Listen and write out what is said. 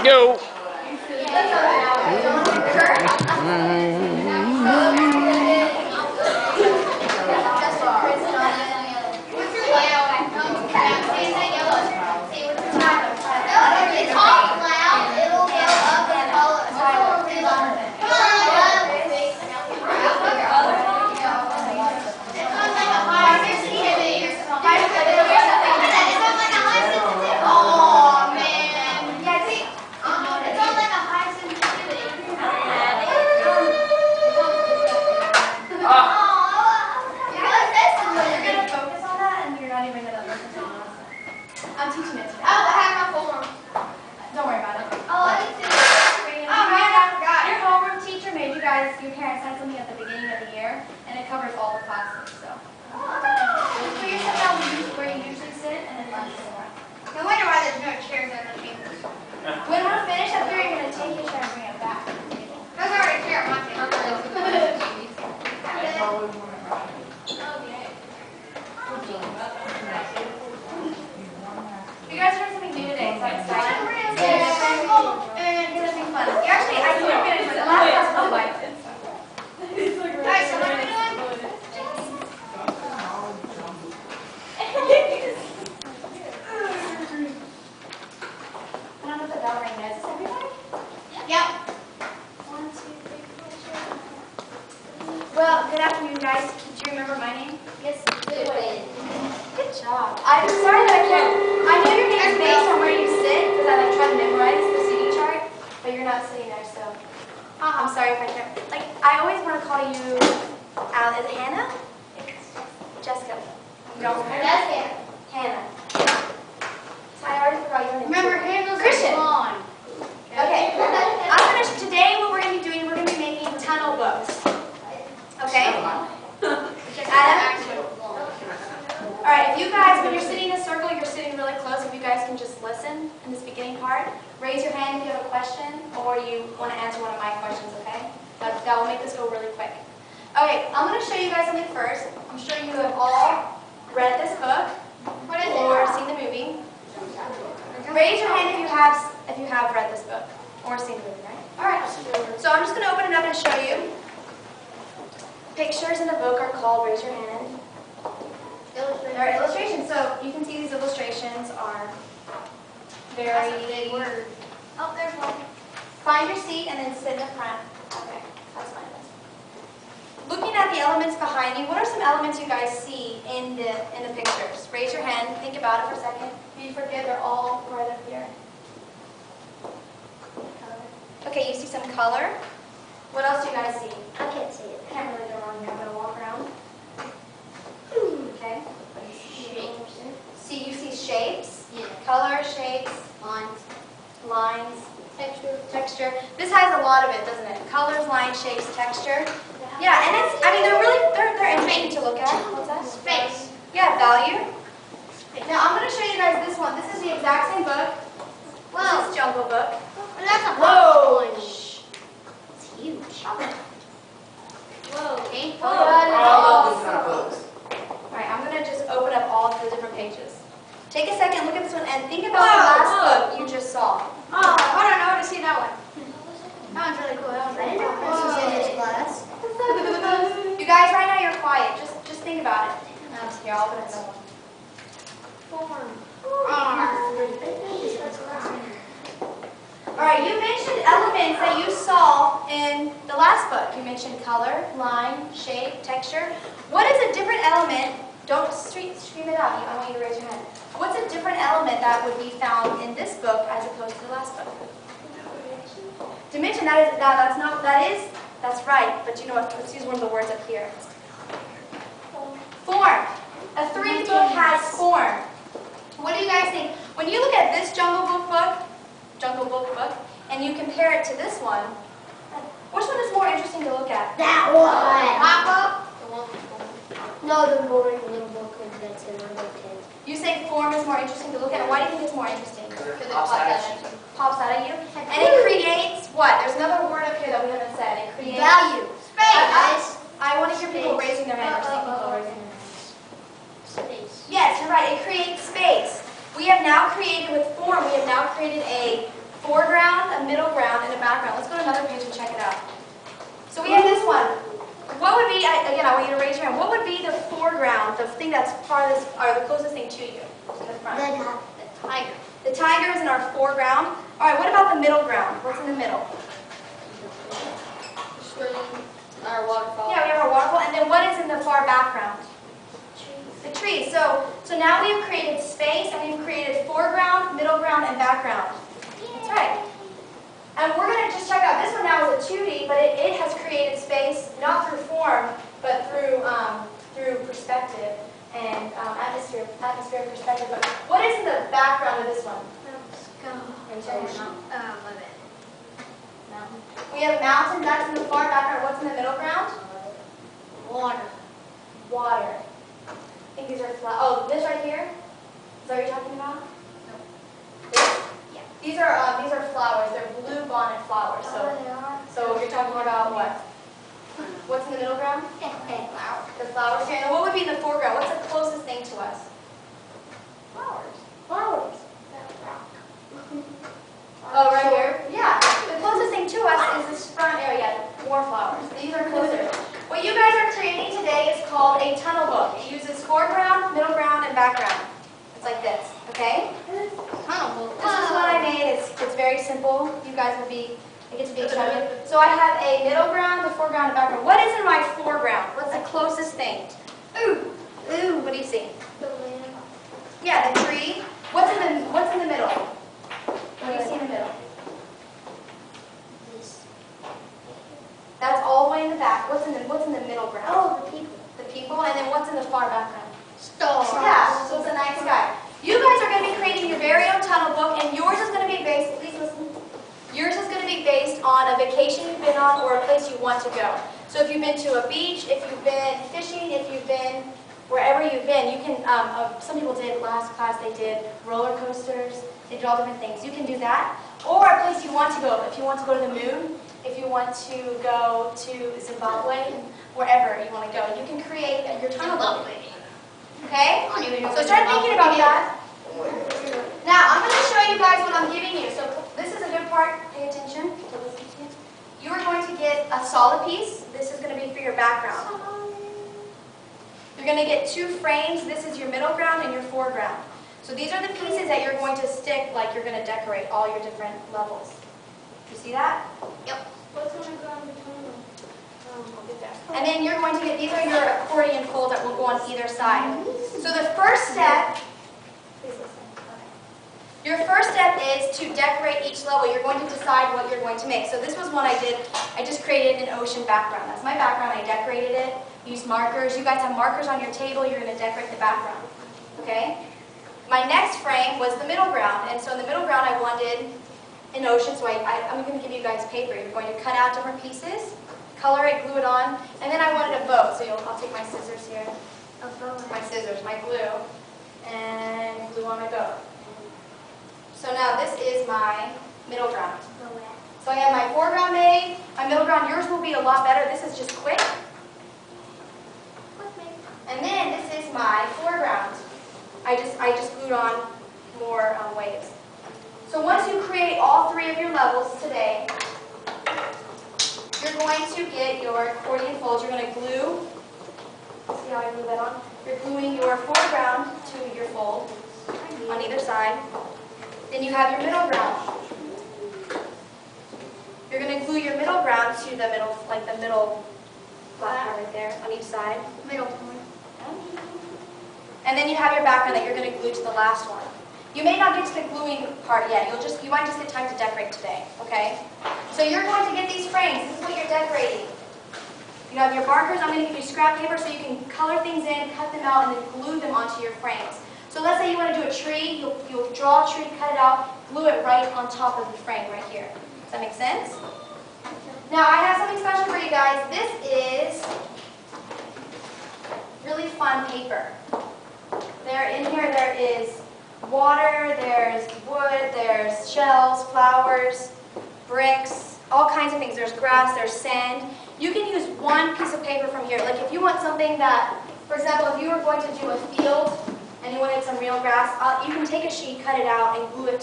go. I'm teaching it today. Oh, I have my form. Don't worry about it. Oh, I need to. Oh, man, I forgot. Your homeroom teacher made you guys, your parents sent something at the beginning of the year, and it covers all the classes, so. Oh. Just put yourself down where you usually sit, and then lunch somewhere. No wonder why there's no chairs on the table. When we're finished up here, you're going to take your chair and bring it back to the table. There's already a chair on my table. You guys heard something new today, so I'm excited. And here's something fun. Actually, I think we're going to do it. The last class really liked it. Guys, so what are we doing? I don't know if the bell ring is. Is everybody? Yep. 1, 2, 3, 4. Well, good afternoon, guys. Do you remember my name? Yes, Good job. I'm sorry that I can't. I know your name is based on where you sit because I try to memorize the seating chart, but you're not sitting there, so I'm sorry if I can't. Like, I always want to call you Al. Is it Hannah? Jessica. No. Jessica. Hannah. So I already forgot your name. Remember, Hannah's Christian. blonde. Okay. I'm gonna. Today, what we're gonna be doing, we're gonna be making tunnel books. Okay. Adam. All right, if you guys, when you're sitting in a circle, you're sitting really close. If you guys can just listen in this beginning part, raise your hand if you have a question or you want to answer one of my questions, okay? That will make this go really quick. Okay, I'm going to show you guys something first. I'm sure you have all read this book or seen the movie. Raise your hand if you have read this book or seen the movie, right? All right, so I'm just going to open it up and show you. Pictures in the book are called, raise your hand. There are illustrations, so you can see these illustrations are very... Big word. Oh, there's one. Find your seat and then sit in the front. Okay, that's fine. Looking at the elements behind you, what are some elements you guys see in the pictures? Raise your hand, think about it for a second. If you forget, they're all right up here. Okay, you see some color. What else do you guys see? I can't see it. I can't really go around here. I'm going to walk around. Okay. See, you see shapes, color, shapes, lines, texture. This has a lot of it, doesn't it? Colors, lines, shapes, texture. Yeah, and it's, I mean, they're interesting to look at. What's that? Space. Yeah, value. Now, I'm going to show you guys this one. This is the exact same book. Whoa. This is Jungle Book. Well, that's a Whoa. one. It's huge. Whoa. Okay. Alright, I'm going to just open up all the different pages. Take a second, look at this one, and think about the last book you just saw. Oh, I don't know how to see that one. That one's really cool. That one's really cool. This was in his class. You guys, right now you're quiet. Just think about it. Here, I'll open another one. Alright, you mentioned elements that you saw in the last book. You mentioned color, line, shape, texture. What is a different element? Don't scream it out. I want you to raise your hand. What's a different element that would be found in this book as opposed to the last book? Dimension. That's right. But you know what? Let's use one of the words up here. Form. A 3 book has form. What do you guys think? When you look at this Jungle Book book, and you compare it to this one, which one is more interesting to look at? That one. Papa? No, the boring little book that's in number 10. You say form is more interesting to look at. Why do you think it's more interesting? Because it pops out at you. Pops out at you? And it creates what? There's another word up here that we haven't said. It creates Value. Space. I want to hear people raising their hand. I see people raising their hands. Space. Yes, you're right. It creates space. We have now created with form. We have now created a foreground, a middle ground, and a background. Let's go to another page and check it out. So we have this one. What would be, again, I want you to raise your hand. What would be the foreground, the thing that's farthest, or the closest thing to you in the front? The tiger. The tiger is in our foreground. All right, what about the middle ground? What's in the middle? Stream. Our waterfall. Yeah, we have our waterfall. And then what is in the far background? The trees. So now we have created space, and we've created foreground, middle ground, and background. That's right. And we're going to just check out, this one now is a 2D, but it has created space, not through form, but through perspective and atmospheric perspective. But what is in the background of this one? We have mountains, that's in the far background. What's in the middle ground? Water. Water. I think these are flowers. Oh, this right here? Is that what you're talking about? No. This? Yeah. These are flowers. They're blue bonnet flowers. So you're talking about what? What's in the middle ground? Flowers. The flowers here. And what would be in the foreground? What's the closest thing to us? Flowers. Flowers. Rock. Oh, right here? Yeah. The closest thing to us is this front area. More flowers. These are closer. What you guys are creating today is called a tunnel book. It uses foreground, middle ground, and background. It's like this, okay? Tunnel. This is what I made. It's very simple. You guys will be, I get to be excited. So I have a middle ground, the foreground, and background. What is in my foreground? What's the closest thing? Ooh. Ooh, what do you see? The land. Yeah, the tree. What's in the middle? What do you see in the middle? This. That's all the way in the back. What's in the middle ground? Oh, the people. The people, and then what's in the far background? Stars. Yeah, so it's a night sky. You guys are going to be creating your very own tunnel book, and yours is going to be based, please listen, yours is going to be based on a vacation you've been on or a place you want to go. So if you've been to a beach, if you've been fishing, if you've been wherever you've been, you can, some people did, last class they did roller coasters, they did all different things. You can do that. Or a place you want to go. If you want to go to the moon, if you want to go to Zimbabwe, wherever you want to go, you can create your tunnel book. Okay? So start thinking about that. Now, I'm going to show you guys what I'm giving you. So this is a good part. Pay attention to listen to. You are going to get a solid piece. This is going to be for your background. You're going to get 2 frames. This is your middle ground and your foreground. So these are the pieces that you're going to stick like you're going to decorate all your different levels. You see that? Yep. What's going to go in between them? And then you're going to get, these are your accordion folds that will go on either side. So the first step, please listen. Your first step is to decorate each level. You're going to decide what you're going to make. So this was one I did. I just created an ocean background. That's my background. I decorated it. Used markers. You guys have markers on your table. You're going to decorate the background. Okay? My next frame was the middle ground. And so in the middle ground I wanted an ocean. So I'm going to give you guys paper. You're going to cut out different pieces, color it, glue it on, and then I wanted a boat. So I'll take my scissors here. My scissors, my glue, and glue on my boat. So now this is my middle ground. So I have my foreground made, my middle ground. Yours will be a lot better. This is just quick. And then this is my foreground. I just glued on more waves. So once you create all 3 of your levels today, you're going to get your accordion folds. You're going to glue. See how I glue that on? You're gluing your foreground to your fold on either side. Then you have your middle ground. You're going to glue your middle ground to the middle, like the middle platform right there on each side. Middle point. And then you have your background that you're going to glue to the last one. You may not get to the gluing part yet. You might just get time to decorate today, okay? So you're going to get these frames. This is what you're decorating. You have your markers. I'm going to give you scrap paper so you can color things in, cut them out, and then glue them onto your frames. So let's say you want to do a tree. You'll draw a tree, cut it out, glue it right on top of the frame right here. Does that make sense? Now I have something special for you guys. This is really fun paper. In here there is water, there's wood, there's shells, flowers, bricks, all kinds of things. There's grass, there's sand. You can use one piece of paper from here. Like if you want something that, for example, if you were going to do a field and you wanted some real grass, you can take a sheet, cut it out, and glue it to